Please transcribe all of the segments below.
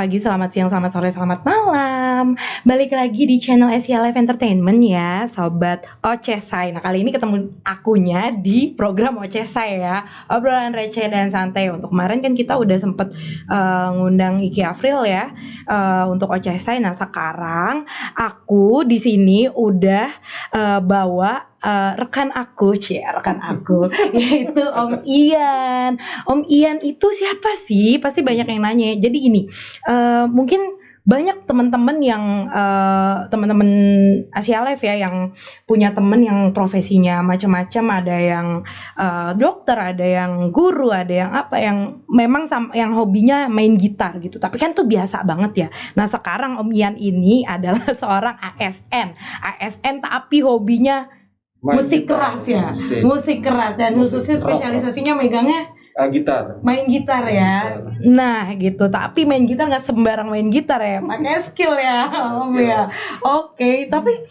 pagi, selamat siang, selamat sore, selamat malam. Balik lagi di channel Asia Live Entertainment ya, Sobat Ocesay. Nah, kali ini ketemu akunya di program Ocesay ya, obrolan receh dan santai. Untuk kemarin kan kita udah sempet ngundang Iki Afril ya untuk Ocesay. Nah, sekarang aku di sini udah bawa rekan aku, yaitu Om Ian. Om Ian itu siapa sih? Pasti banyak yang nanya. Jadi gini, mungkin banyak teman-teman yang teman-teman Asia Live ya yang punya temen yang profesinya macam-macam. Ada yang dokter, ada yang guru, ada yang apa, yang memang yang hobinya main gitar gitu. Tapi kan tuh biasa banget ya. Nah, sekarang Om Ian ini adalah seorang ASN tapi hobinya musik keras ya, musik keras dan khususnya spesialisasinya megangnya gitar, main gitar ya. Nah gitu, tapi main gitar nggak sembarang main gitar ya, pakai skill ya Om ya. Oke, tapi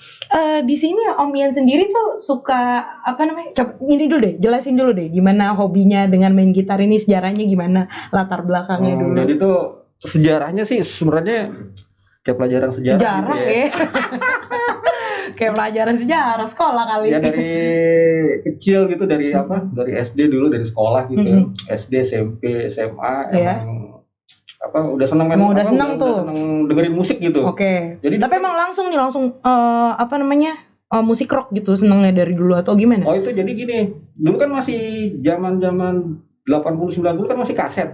di sini Om Ian sendiri tuh suka apa namanya? Coba ini dulu deh, jelasin dulu deh gimana hobinya dengan main gitar ini, sejarahnya gimana, latar belakangnya dulu. Jadi tuh sejarahnya sih sebenarnya kayak pelajaran sejarah gitu ya. Kayak pelajaran sejarah sekolah kali. Ya dari kecil gitu, dari apa? Dari SD dulu, dari sekolah gitu. SD, SMP, SMA emang apa udah seneng kan? Udah seneng tuh. Udah seneng dengerin musik gitu. Oke. Jadi tapi emang langsung apa namanya? Musik rock gitu senengnya dari dulu atau gimana? Oh, itu jadi gini. Dulu kan masih zaman-zaman 80-90 kan masih kaset.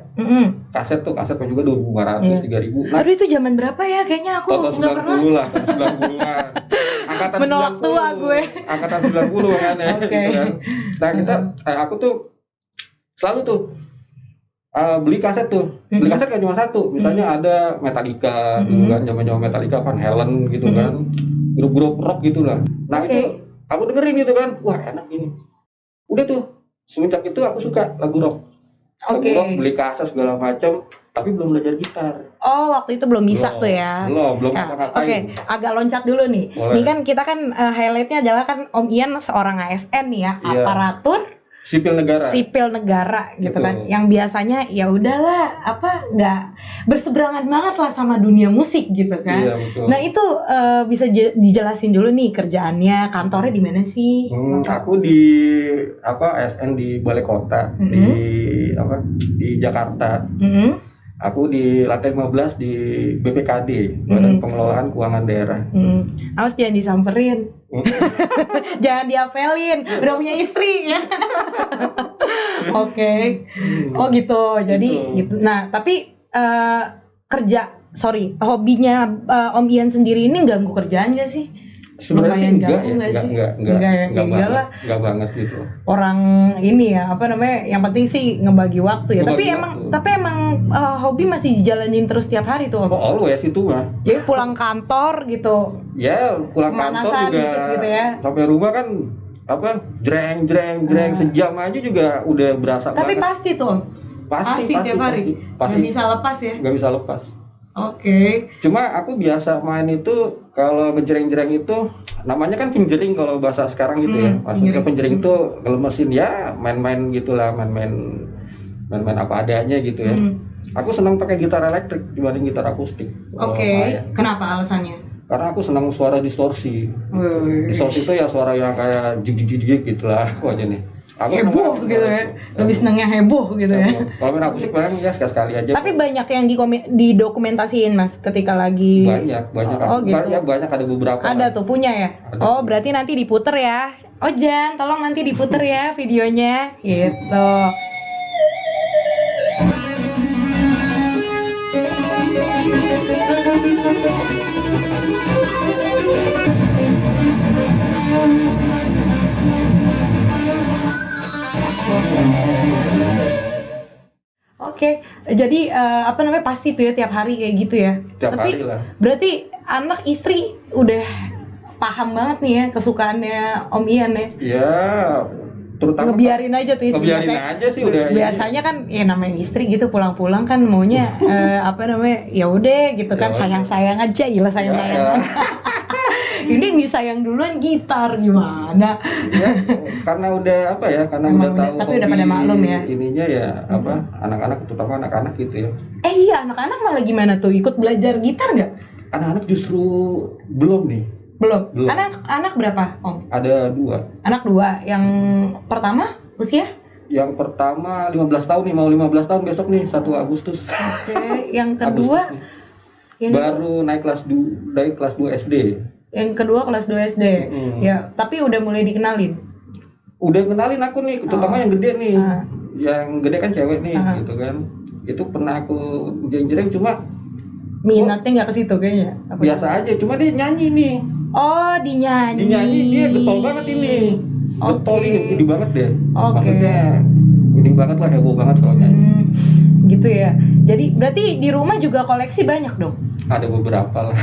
Kaset kan juga 2.500, 3.000. Nah, aduh itu zaman berapa ya? Kayaknya aku enggak pernah. Lah, 90-an. Angkatan menolak 90. Tua gue. Angkatan 90 kan ya. Okay. Gitu kan. Nah, aku tuh selalu tuh beli kaset tuh. Beli kaset kan cuma satu. Misalnya ada Metallica gitu kan, zaman-zaman Metallica, Van Halen gitu kan. Grup-grup rock gitu lah. Nah, itu aku dengerin gitu kan. Wah, enak ini. Udah tuh. Semenjak itu aku suka lagu rock. Lagu rock, beli kaset segala macam, tapi belum belajar gitar. Oh, waktu itu belum bisa tuh ya. Belum ngapain. Oke, agak loncat dulu nih. Boleh. Nih kan kita kan highlightnya adalah kan Om Ian seorang ASN nih ya, aparatur sipil negara gitu kan, yang biasanya ya udahlah apa nggak berseberangan banget lah sama dunia musik gitu kan. Iya, betul. Nah itu bisa dijelasin dulu nih kerjaannya, kantornya di mana sih? Aku di ASN di Balai Kota di Jakarta. Aku di lantai 15 di BPKD, Badan Pengelolaan Keuangan Daerah. Awas jangan disamperin. Jangan diapelin, udah punya istri ya. Oke. Oh gitu. Jadi gitu. Nah, tapi hobinya Om Ian sendiri ini ganggu kerjaan gak sih? Sebenarnya sih enggak banget gitu. Orang ini ya, apa namanya? Yang penting sih ngebagi waktu ya. Tapi emang hobi masih dijalanin terus tiap hari tuh. Oh, always itu mah. Jadi pulang kantor gitu. Ya, pulang kantor juga gitu ya. Sampai rumah kan jreng sejam aja juga udah berasa. Tapi banget. Pasti tuh. Pasti tiap hari. Pasti. Gak bisa lepas ya. Gak bisa lepas. Oke. Cuma aku biasa main itu kalau ngejreng-jreng itu namanya kan fingering kalau bahasa sekarang gitu ya. Maksudnya fingering itu ngelemesin ya, main-main gitulah, main-main apa adanya gitu ya. Aku senang pakai gitar elektrik dibanding gitar akustik. Oke. Kenapa alasannya? Karena aku senang suara distorsi. Distorsi itu ya suara yang kayak jig gitulah pokoknya nih. Aku heboh gitu ya, lebih senangnya heboh gitu ya. Kalau main akustik paling ya sekali aja. Tapi banyak yang didokumentasiin Mas ketika lagi. Banyak. Oh gitu. Ya banyak, ada beberapa. Ada tuh punya ya. Ada. Oh berarti nanti diputer ya. Oh Jan, tolong nanti diputer ya videonya gitu. Oke, jadi pasti tuh ya tiap hari kayak gitu ya. Tapi hari lah. Berarti anak istri udah paham banget nih ya kesukaannya Om Ian ya. Ya, terutama ngebiarin aja tuh istri. Biasanya kan ya namanya istri gitu pulang-pulang kan maunya ya udah gitu kan sayang-sayang aja, sayang-sayang. Ini yang disayang duluan gitar gimana? Ya, karena udah apa ya? Karena Emang udah tahu tapi udah pada maklum ya. Ininya ya apa? Anak-anak, terutama anak-anak gitu ya. Iya, anak-anak malah gimana tuh? Ikut belajar gitar nggak? Anak-anak justru belum nih. Belum. Belum. Anak berapa, Om? Ada 2. Anak 2. Yang pertama usia? Yang pertama 15 tahun nih, mau 15 tahun besok nih 1 Agustus. Oke, yang kedua baru naik kelas 2 SD. Yang kedua kelas 2 SD. Ya, tapi udah mulai dikenalin. Udah kenalin aku nih, terutama yang gede nih. Yang gede kan cewek nih gitu kan. Itu pernah aku jeng-jeng cuma minatnya nggak ke situ kayaknya. Biasa aja, cuma dia nyanyi nih. Oh, dinyanyi. Dia getol banget ini. Getol ini banget deh. Maksudnya ini banget lah, heboh banget kalau nyanyi. Gitu ya. Jadi berarti di rumah juga koleksi banyak dong? Ada beberapa lah.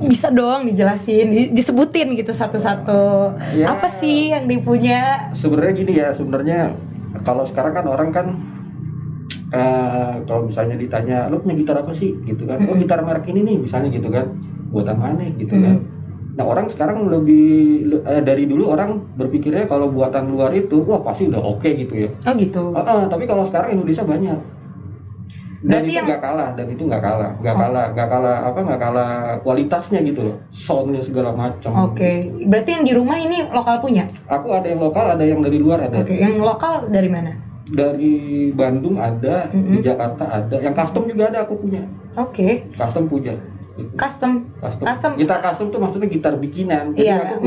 Bisa dong dijelasin, disebutin gitu satu-satu. Ya, apa sih yang dipunya? Sebenarnya gini ya, sebenarnya kalau sekarang kan orang kan kalau misalnya ditanya lo punya gitar apa sih gitu kan, oh gitar merek ini nih misalnya gitu kan, buatan mana gitu kan. Nah orang sekarang lebih dari dulu orang berpikirnya kalau buatan luar itu wah pasti udah oke gitu ya. Oh gitu. Tapi kalau sekarang Indonesia banyak. Dan berarti itu nggak kalah kualitasnya gitu loh, soundnya segala macam. Oke. Berarti yang di rumah ini lokal punya? Aku ada yang lokal, ada yang dari luar ada. Oke. Yang lokal dari mana? Dari Bandung ada, di Jakarta ada, yang custom juga ada aku punya. Oke. Custom punya. Custom. Gitar custom tuh maksudnya gitar bikinan. Jadi aku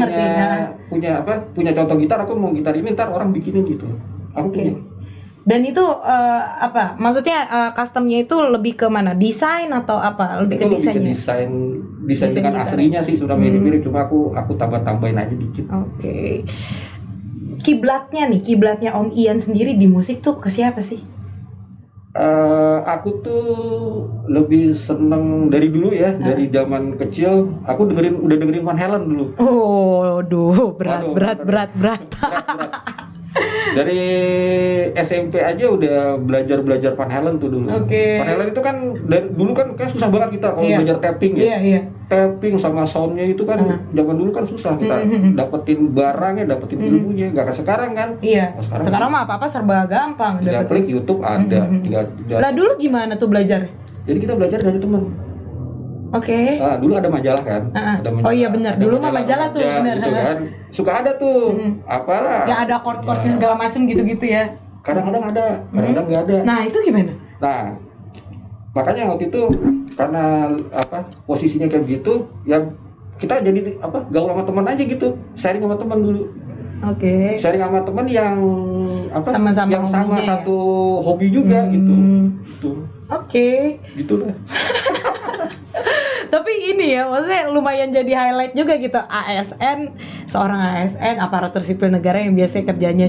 punya contoh gitar, aku mau gitar ini ntar orang bikinin gitu. Aku punya. Dan itu apa? Maksudnya customnya itu lebih ke mana? Desain atau apa? Lebih ke desainnya? Desain dengan aslinya sih sudah mirip-mirip, cuma aku tambah-tambahin aja dikit. Oke. Kiblatnya Om Ian sendiri di musik tuh ke siapa sih? Aku tuh lebih seneng dari dulu ya, dari zaman kecil aku udah dengerin Van Halen dulu. Oh, berat. Dari SMP aja udah belajar Van Halen tuh dulu. Okay. Van Halen itu kan dari dulu kan kayak susah banget kita kalau belajar tapping ya. Tapping sama soundnya itu kan zaman dulu kan susah kita dapetin barangnya, dapetin ilmunya, nggak kayak sekarang kan. Iya. Sekarang mah apa-apa serba gampang. Tinggal klik YouTube ada. Lah dulu gimana tuh belajar? Jadi kita belajar dari teman. Oke. Dulu ada majalah kan. Ada majalah. Oh iya benar. Dulu mah majalah tuh benar. Gitu kan. Suka ada tuh. Apalah. Ya ada chord-chordnya segala macam gitu-gitu ya. Kadang-kadang ada, kadang-kadang nggak ada. Nah itu gimana? Nah makanya waktu itu karena posisinya kayak gitu ya kita jadi gaul sama teman aja gitu, sharing sama teman dulu. Oke. Sharing sama teman yang sama-sama yang sama satu hobi juga gitu. Oke. Gitu lah. Tapi ini ya, maksudnya lumayan jadi highlight juga gitu. Seorang ASN, aparatur sipil negara yang biasanya kerjanya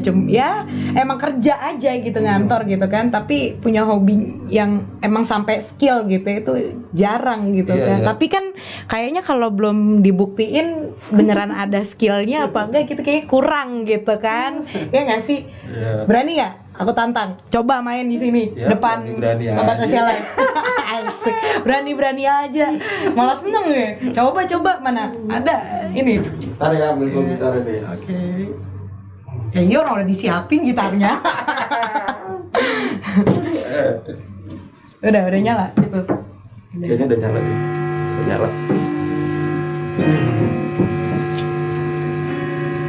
emang kerja aja gitu, ngantor gitu kan. Tapi punya hobi yang emang sampai skill gitu, itu jarang gitu kan. Tapi kan kayaknya kalau belum dibuktiin beneran ada skillnya apa enggak gitu, kayak kurang gitu kan. Ya nggak sih? Berani nggak? Aku tantang, coba main di sini depan berani Sobat Asia Live. Asik, berani aja, malah seneng ya. Coba mana ada ini. Tarik ambil gitar ini. Oke. Ya iya orang udah disiapin gitarnya. udah nyala gitu. Kayaknya udah nyala nih. Nyala.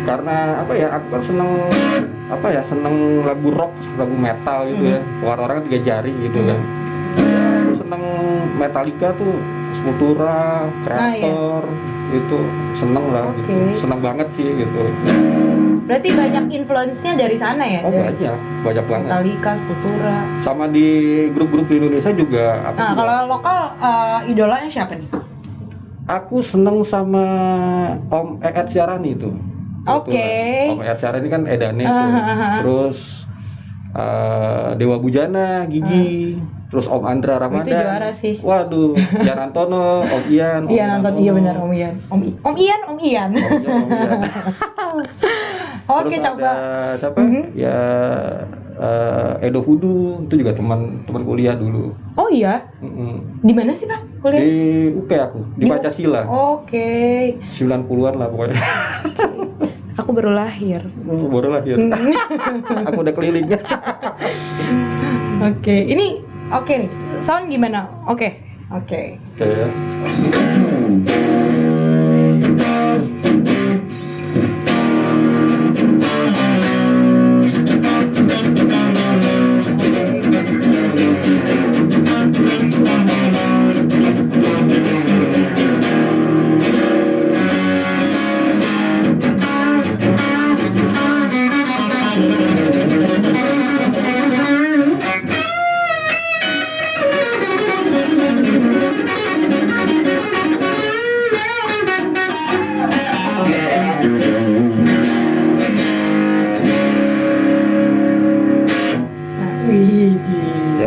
Karena aku kan seneng lagu rock, lagu metal gitu ya. Orang-orang 3 jari gitu kan. Aku seneng Metallica tuh, Sepultura, Kreator, itu seneng lah gitu. Seneng banget sih gitu. Berarti banyak influence-nya dari sana ya? Banyak banget. Metallica, Sepultura. Sama di grup-grup di Indonesia juga. Kalau lokal idolanya siapa nih? Aku seneng sama Om Ed Syarani itu. Oke. Om Ed Syarani kan Edane tuh. Terus Dewa Bujana, Gigi, terus Om Andra Ramadan. Itu juara sih. Waduh, Jan Antono, Om Ian. Iya nonton, iya benar Om Ian. Om Ian. Oke, coba. Siapa? Ya Edo Fudu itu juga teman kuliah dulu. Oh iya? Di mana sih Pak kuliah? Di UP aku, di Pancasila. Oke. 90-an lah pokoknya. Aku baru lahir. Baru lahir. Aku udah keliling. Oke, ini oke nih. Sound gimana? Oke. Oke ya.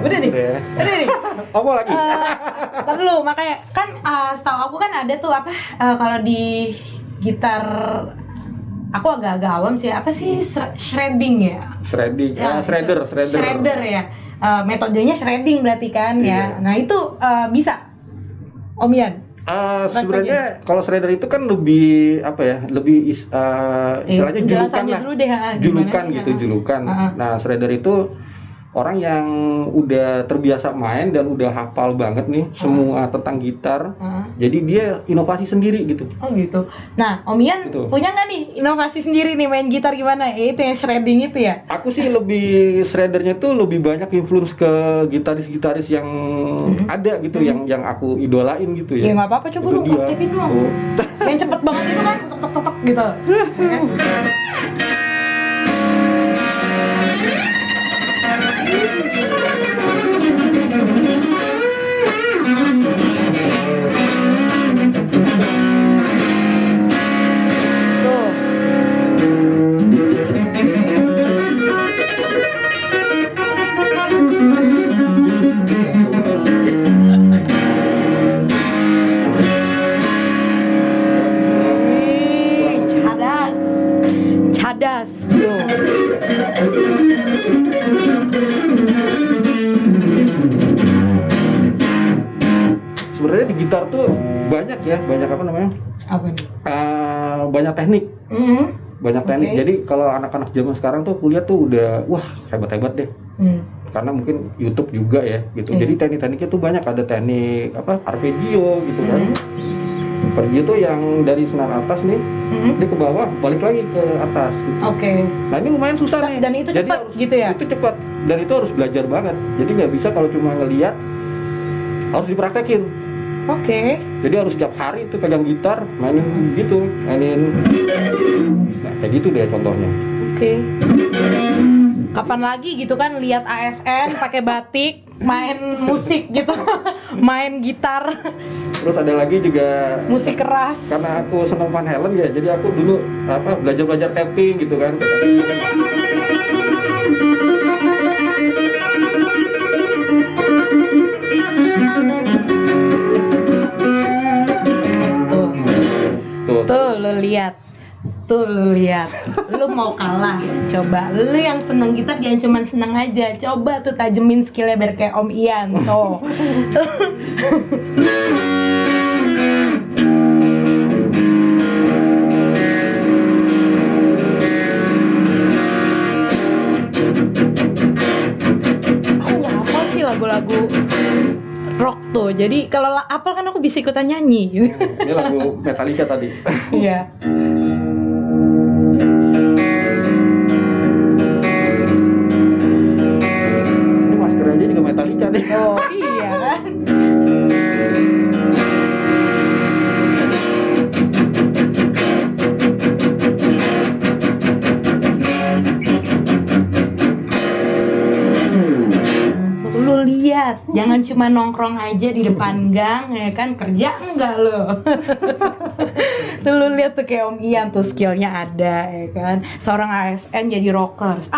Udah nih. Apa lagi? Ntar dulu, makanya kan setahu aku kan ada tuh apa kalau di gitar aku agak-agak awam sih, apa sih shredding ya? Shredding, Ya, shredder. Shredder ya. Metodenya shredding berarti kan ya. Nah, itu bisa Om Ian. Sebenarnya kalau shredder itu kan lebih apa ya? Lebih istilahnya julukan lah. Dulu deh, Julukan gitu, julukan. Nah, shredder itu orang yang udah terbiasa main dan udah hafal banget nih semua tentang gitar. Jadi dia inovasi sendiri gitu. Oh gitu. Nah, Om Ian punya nggak nih inovasi sendiri nih main gitar gimana? Itu yang shredding itu ya? Aku sih lebih shreddernya tuh lebih banyak influence ke gitaris-gitaris yang ada gitu, yang aku idolain gitu ya. Ya nggak apa-apa, coba dong aktifin dong. Yang cepet banget itu kan, tek gitu. Cadas bro. Sebenarnya di gitar tuh banyak apa namanya? Apa nih? Banyak teknik. Banyak teknik. Jadi kalau anak-anak zaman sekarang tuh kuliah tuh udah wah hebat-hebat deh. Karena mungkin YouTube juga ya gitu. Jadi teknik-tekniknya tuh banyak, ada teknik apa arpeggio gitu kan. Arpeggio tuh yang dari senar atas nih, dia ke bawah balik lagi ke atas gitu. Nah, ini lumayan susah nih. Dan itu cepat gitu ya? Itu cepat dan itu harus belajar banget. Jadi nggak bisa kalau cuma ngelihat, harus dipraktekin. Jadi harus setiap hari itu pegang gitar, mainin gitu, mainin. Nah, kayak gitu deh contohnya. Kapan lagi gitu kan lihat ASN pakai batik main musik gitu. Main gitar. Terus ada lagi juga musik keras. Karena aku seneng Van Halen ya, jadi aku dulu belajar tapping gitu kan. Tuh lu lihat, lu mau kalah, coba lu yang seneng gitar jangan cuma seneng aja, coba tuh tajemin skillnya biar kayak Om Ian tuh. Aku nggak hafal sih lagu-lagu rock tuh, jadi kalau apal kan aku bisa ikutan nyanyi. Ini lagu Metallica tadi. Iya. Ini masker aja juga Metallica nih. Oh iya kan. Lu lihat, jangan cuma nongkrong aja di depan gang ya kan, kerja enggak lo. Tuh lu lihat tuh kayak Om Ian tuh skillnya ada ya kan, seorang ASN jadi rockers.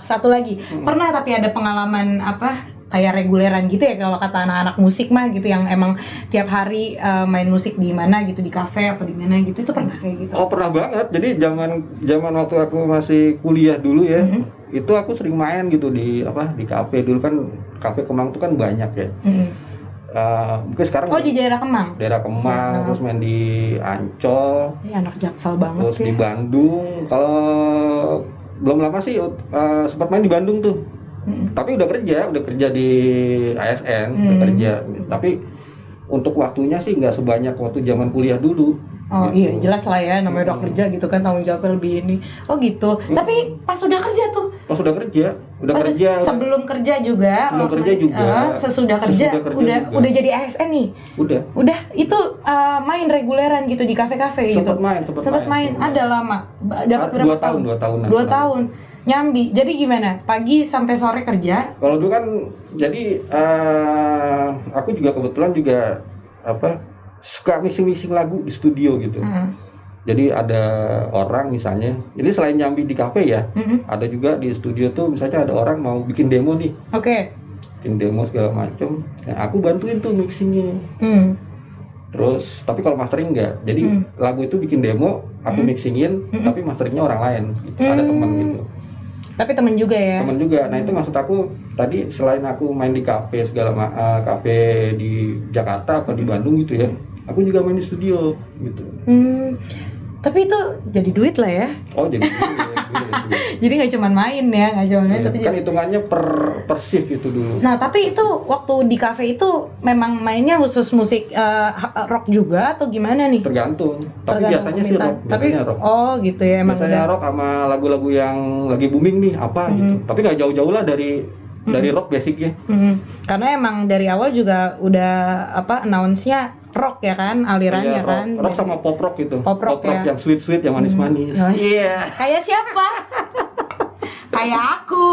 Satu lagi, pernah tapi ada pengalaman apa kayak reguleran gitu ya kalau kata anak-anak musik mah gitu, yang emang tiap hari main musik di mana gitu, di kafe atau di mana gitu, itu pernah kayak gitu? Oh pernah banget. Jadi zaman waktu aku masih kuliah dulu ya, itu aku sering main gitu di kafe. Dulu kan kafe Kemang tuh kan banyak ya. Mungkin sekarang di daerah Kemang. Terus main di Ancol. Anak Jaksel banget. Terus di Bandung. Kalau belum lama sih sempat main di Bandung tuh. Tapi udah kerja di ASN, udah kerja. Tapi untuk waktunya sih nggak sebanyak waktu zaman kuliah dulu. Oh gitu. Iya, jelas lah ya, namanya udah kerja gitu kan, tanggung jawabnya lebih ini. Oh gitu. Tapi pas udah kerja tuh. Sebelum kerja juga. Sesudah kerja udah jadi ASN nih. Udah itu main reguleran gitu di kafe-kafe gitu. Sempat main. Ada lama. Dapat berapa tahun? 2 tahun. Nyambi. Jadi gimana? Pagi sampai sore kerja? Kalau dulu kan jadi aku juga kebetulan juga suka mixing lagu di studio gitu. Jadi ada orang misalnya, ini selain nyambi di kafe ya, ada juga di studio tuh misalnya ada orang mau bikin demo nih. Bikin demo segala macem. Nah, aku bantuin tuh mixingnya. Terus tapi kalau mastering enggak. Jadi lagu itu bikin demo, aku mixingin, tapi masteringnya orang lain gitu. Ada teman gitu. Tapi temen juga ya? Temen juga. Nah itu maksud aku tadi selain aku main di kafe kafe di Jakarta apa di Bandung gitu ya, aku juga main di studio gitu. Tapi itu jadi duit lah ya? Oh jadi duit. Jadi nggak cuma main ya, tapi kan hitungannya per shift itu dulu. Nah tapi itu waktu di kafe itu memang mainnya khusus musik rock juga atau gimana nih? Tergantung. Tapi biasanya sih rock. Rock. Oh gitu ya emang. Biasanya rock sama lagu-lagu yang lagi booming nih gitu. Tapi nggak jauh-jauh lah dari rock basicnya. Karena emang dari awal juga udah announce-nya rock ya kan, alirannya kan. Rock sama pop rock gitu. Pop rock ya. Yang sweet yang manis-manis. Iya. Kayak siapa? Kayak aku.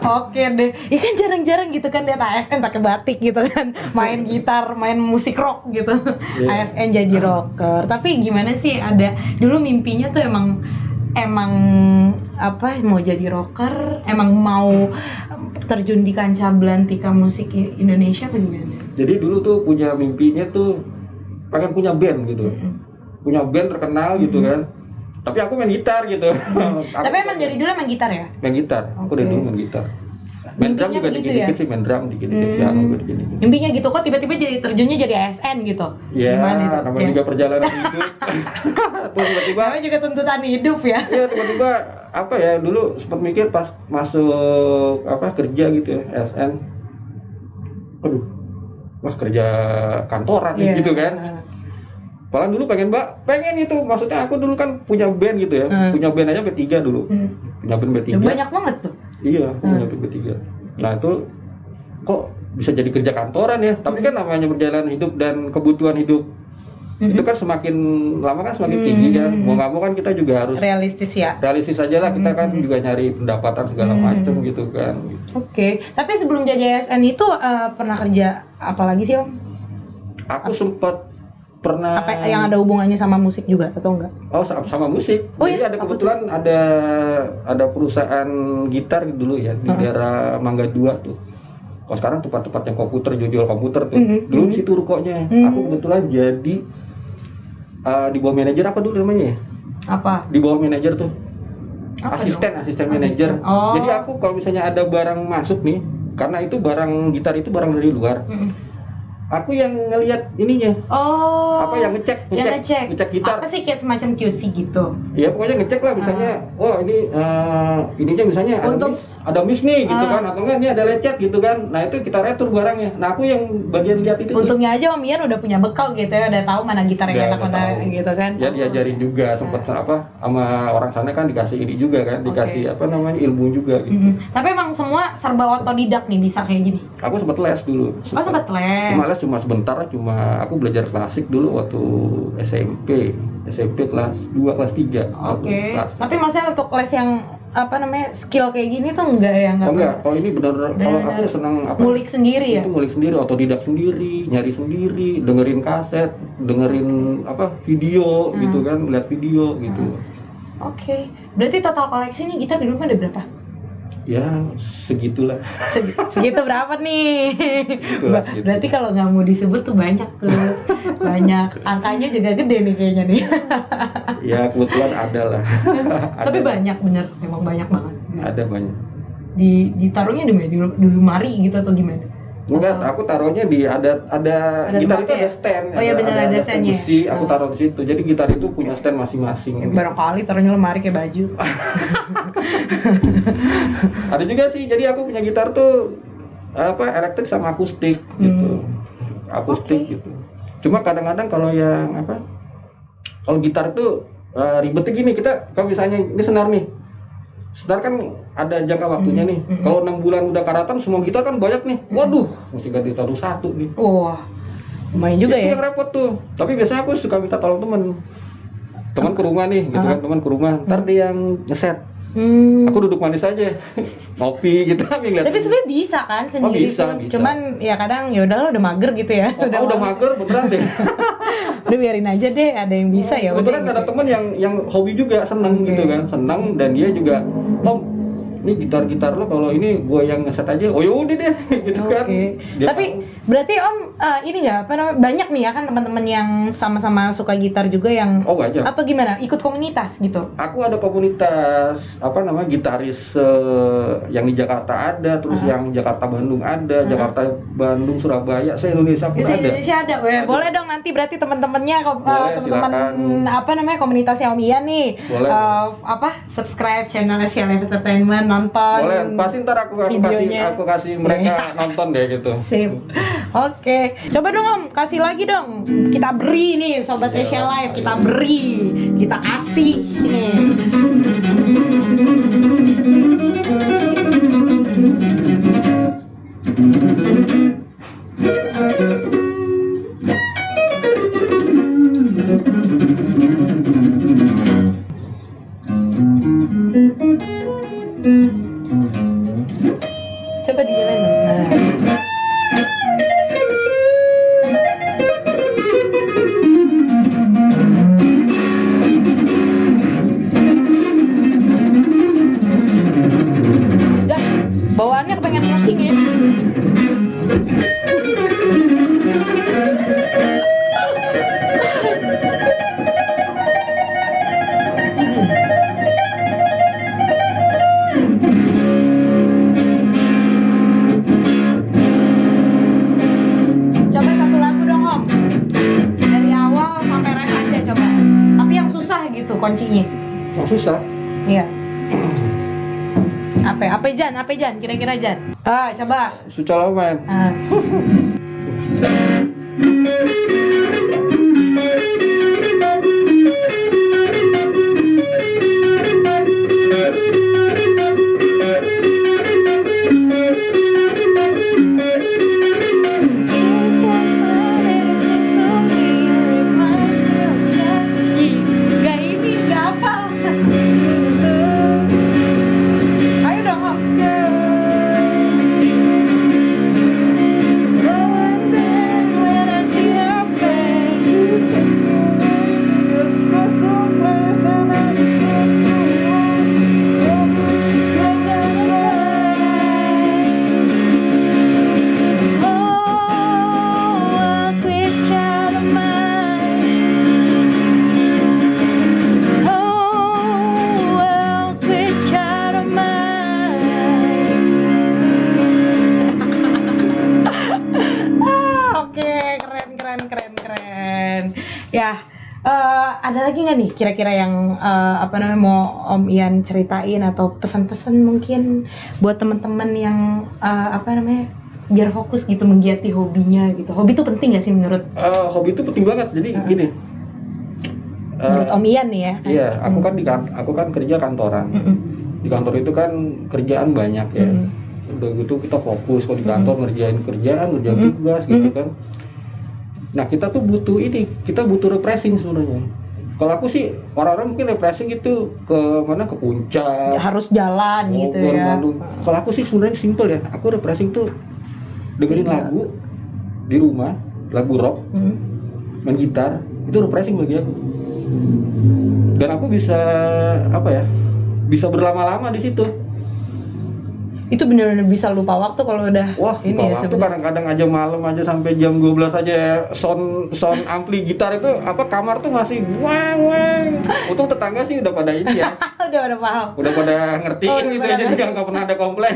Oke deh. Ini kan jarang-jarang gitu kan lihat ASN pakai batik gitu kan, main gitar, main musik rock gitu. ASN jadi rocker. Tapi gimana sih, ada dulu mimpinya tuh emang mau jadi rocker, emang mau terjun di kancah belantika musik Indonesia apa gimana? Jadi dulu tuh punya mimpinya tuh pengen punya band gitu. Punya band terkenal gitu kan. Tapi aku main gitar gitu. Tapi emang dari dulu main gitar ya? Main gitar. Aku dari dulu main gitar. Main drum juga dikit-dikit sih, main drum dikit-dikit, piano juga dikit-dikit. Mimpinya gitu, kok tiba-tiba jadi terjunnya jadi ASN gitu? Iya, namanya juga perjalanan hidup. Tiba-tiba namanya juga tuntutan hidup ya? Iya, tiba-tiba dulu sempat mikir pas masuk kerja gitu ya, ASN. Aduh, wah kerja kantoran gitu kan. Padahal dulu pengen itu, maksudnya aku dulu kan punya band gitu ya, punya band aja B3 dulu. Punya band B3. Banyak banget tuh. Iya, punya band B3. Nah itu kok bisa jadi kerja kantoran ya, tapi kan namanya perjalanan hidup dan kebutuhan hidup itu kan semakin lama kan semakin tinggi kan. Mau nggak mau kan kita juga harus realistis aja lah, kita kan juga nyari pendapatan segala macam gitu kan. Oke. Tapi sebelum jadi ASN itu pernah kerja apa lagi sih Om? Aku sempat pernah. Apa yang ada hubungannya sama musik juga atau enggak? Oh, sama musik. Jadi ada kebetulan ada perusahaan gitar dulu ya di daerah Mangga 2 tuh. Kalau sekarang tempat-tempat yang jual komputer tuh. Dulu di situ rukonya. Aku kebetulan jadi di bawah manajer apa dulu namanya ya? Apa? Di bawah manajer tuh. Asisten manajer. Oh. Jadi aku kalau misalnya ada barang masuk nih, karena itu barang gitar itu barang dari luar. Aku yang ngelihat ininya. Oh. Apa yang ngecek gitar. Apa sih kayak semacam QC gitu? Ya pokoknya ngecek lah, misalnya ini ininya misalnya ada miss nih gitu kan, atau enggak ini ada lecet gitu kan. Nah itu kita retur barangnya. Nah aku yang bagian lihat itu. Untungnya aja Om Ian udah punya bekal gitu ya, udah tahu mana gitar yang enak mana gitu kan. Ya diajarin juga, sempat sama orang sana kan dikasih ini juga kan, dikasih ilmu juga gitu. Tapi emang semua serba otodidak nih bisa kayak gini. Aku sempat les dulu. Sempat les. Cuma sebentar, aku belajar klasik dulu waktu SMP kelas 2 kelas 3. Oke. Tapi maksudnya untuk les yang skill kayak gini tuh enggak ya? Enggak. Kalau ini benar kalau aku senang ngulik sendiri ya? Itu ngulik sendiri, otodidak sendiri, nyari sendiri, dengerin kaset, dengerin video gitu kan, lihat video gitu. Oke. Berarti total koleksi nih gitar di rumah ada berapa? Ya segitulah. Segitu berapa nih? Segitu. Berarti kalau nggak mau disebut tuh banyak tuh. Banyak. Angkanya juga gede nih kayaknya nih. Ya kebetulan ada lah. Tapi banyak bener, emang banyak banget. Ada banyak. Ditaruhnya di mana? Di lemari gitu atau gimana? Enggak, aku taruhnya di ada gitar itu ada stand. Oh iya benar ada standnya. Besi, aku taruh di situ. Jadi gitar itu punya stand masing-masing. Barangkali taruhnya lemari kayak baju. Ada juga sih. Jadi aku punya gitar tuh elektrik sama akustik gitu. Akustik gitu. Cuma kadang-kadang kalau yang kalau gitar tuh ribetnya gini, kita kalau misalnya ini senar nih. Senar kan ada jangka waktunya nih. Kalau 6 bulan udah karatan, semua gitar kan banyak nih. Waduh, mesti ganti taruh satu nih. Wah, lumayan juga itu ya. Yang repot tuh. Tapi biasanya aku suka minta tolong teman ke rumah nih, gitu kan, teman ke rumah. Ntar dia yang ngeset. Aku duduk manis aja, ngopi gitu. Tapi sebenarnya bisa kan sendiri bisa. Cuman ya kadang ya udahlah udah mager gitu ya. Udah mager beneran deh. Udah biarin aja deh, ada yang bisa ya. Kebetulan ada teman yang hobi juga, seneng gitu kan, seneng, dan dia juga, Om, ini gitar lo kalau ini gue yang ngeset aja. Oh yaudah deh, gitu kan. Tapi berarti Om ini nggak banyak nih ya kan teman-teman yang sama-sama suka gitar juga yang banyak. Atau gimana? Ikut komunitas gitu? Aku ada komunitas gitaris yang di Jakarta ada, terus yang Jakarta Bandung ada, Jakarta Bandung Surabaya, se-Indonesia pun ada. Se-Indonesia ada. Boleh dong nanti berarti teman-temannya teman-teman komunitasnya Om Ian nih. Boleh. Subscribe channel SCL Live Entertainment, nonton. Boleh, pasti ntar aku kasih mereka nonton deh gitu. Sip. Oke. Coba dong Om, kasih lagi dong. Kita beri nih Sobat SCL Live, kita beri. Kita kasih ini. Coba dijalanin dong. Bawaannya kepengen pusing ya. Coba satu lagu dong Om. Dari awal sampai ref aja coba. Tapi yang susah gitu kuncinya. Yang susah? Iya. Apa Jan kira-kira Jan? Coba. Suca main. Ya, ada lagi nggak nih kira-kira yang mau Om Ian ceritain atau pesan-pesan mungkin buat teman-teman yang biar fokus gitu menggiati hobinya gitu. Hobi itu penting nggak sih menurut? Hobi itu penting banget. Jadi gini. Menurut Om Ian nih ya. Iya, aku kan kerja kantoran. Di kantor itu kan kerjaan banyak ya. Udah gitu kita fokus kalau di kantor ngerjain tugas gitu kan. Nah kita tuh butuh refreshing sebenarnya. Kalau aku sih orang-orang mungkin refreshing itu ke puncak, harus jalan gitu ya. Kalau aku sih sebenarnya simple ya. Aku refreshing tuh dengerin lagu di rumah, lagu rock, main gitar, itu refreshing bagi aku. Dan aku bisa bisa berlama-lama di situ. Itu bener-bener bisa lupa waktu kalau udah Wah, ini lupa ya waktu sebenarnya. kadang-kadang aja malam aja sampai jam 12 aja sound ampli gitar itu apa kamar tuh masih wang wang. Untung tetangga sih udah pada ini ya. Udah paham. Udah pada ngertiin Oh, udah gitu pada ya, jadi nggak pernah ada komplain.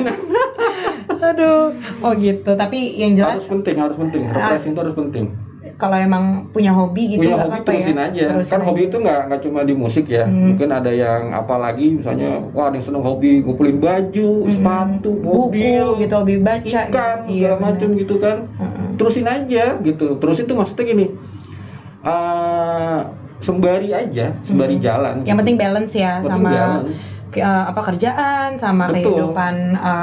Aduh. Oh gitu. Tapi yang jelas Harus penting. Refreshing itu harus penting. kalau emang punya hobi gitu Punya nggak hobi apa-apa terusin ya. aja. Terusin Kan hobi aja. itu nggak cuma di musik ya. Mungkin ada yang apalagi misalnya wah ada yang seneng hobi ngumpulin baju, sepatu, mobil, buku gitu, hobi baca ikan gitu. Iya, segala macam gitu kan. Terusin aja gitu. Terusin tuh maksudnya gini. Sembari jalan. Yang penting balance ya Penting sama balance. apa kerjaan sama Betul. kehidupan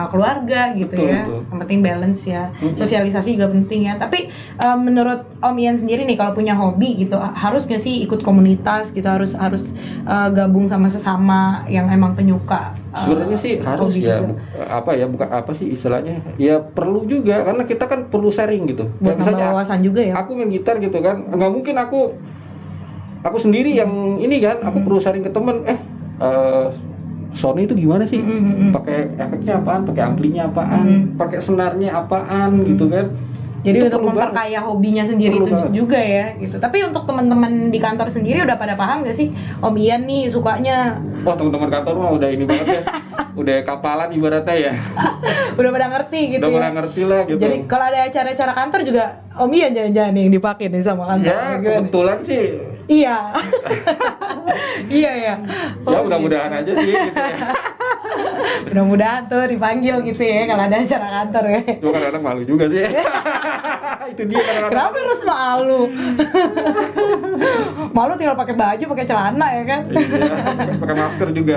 keluarga gitu Betul, ya. betul. Yang penting balance ya. Sosialisasi juga penting ya. Tapi menurut Om Ian sendiri nih kalau punya hobi gitu harus nggak sih ikut komunitas gitu, harus gabung sama sesama yang emang penyuka Sebenarnya sih harus hobi ya, juga. bukan apa sih istilahnya, ya perlu juga karena kita kan perlu sharing gitu. Buat Kayak nambah wawasan juga ya. aku main gitar gitu kan, nggak mungkin aku sendiri yang ini kan, aku perlu sharing ke temen. Sony itu gimana sih? Pakai efeknya apaan? Pakai amplinya apaan? Pakai senarnya apaan gitu kan? Jadi Itu untuk perlu memperkaya hobinya sendiri Perlu itu banget. juga ya gitu. Tapi untuk teman-teman di kantor sendiri udah pada paham gak sih Om Ian nih sukanya Wah, teman-teman kantor mah udah ini banget ya. Udah kapalan ibaratnya ya. udah pada ngerti gitu Udah ya. pada ngerti lah gitu. Jadi kalau ada acara-acara kantor juga Om Ian jangan-jangan yang dipakai nih sama kantor. Ya, Gimana? kebetulan sih Iya. Iya ya. ya mudah-mudahan aja sih gitu ya. Mudah-mudahan tuh dipanggil gitu ya kalau ada acara kantor ya. Cuma kadang-kadang malu juga sih. Itu dia kadang-kadang. Kenapa harus malu? Malu tinggal pakai baju, pakai celana ya kan. Iya, pakai masker juga.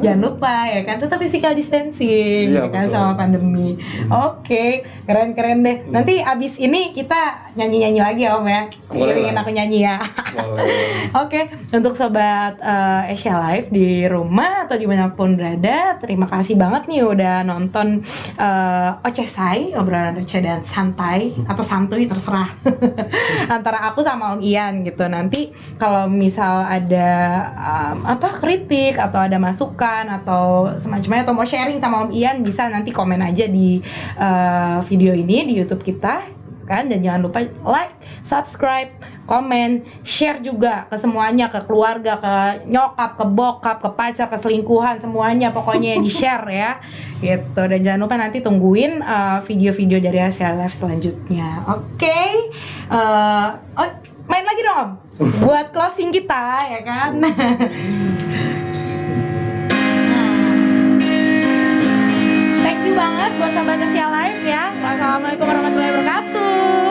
Jangan lupa ya kan, tetap physical distancing Iya, ya kan betul. sama pandemi. Oke, keren-keren deh. Nanti abis ini kita nyanyi-nyanyi lagi ya Om ya. Boleh Iringin lah. aku nyanyi ya. Boleh. Oke, untuk sobat Asia Live di rumah atau dimanapun berada, terima kasih banget nih udah nonton Ocesai, obrolan receh dan santai atau santuy terserah antara aku sama Om Ian gitu. Nanti kalau misal ada kritik atau ada masukan atau semacamnya atau mau sharing sama Om Ian bisa nanti komen aja di video ini di YouTube kita kan, dan jangan lupa like, subscribe, komen, share juga ke semuanya, ke keluarga, ke nyokap, ke bokap, ke pacar, ke selingkuhan, semuanya pokoknya di share ya gitu. Dan jangan lupa nanti tungguin video-video dari Asia Live selanjutnya. Oke. Main lagi dong Om buat closing kita ya kan. Thank you banget buat sahabat Asia Live ya. Wassalamualaikum warahmatullahi wabarakatuh.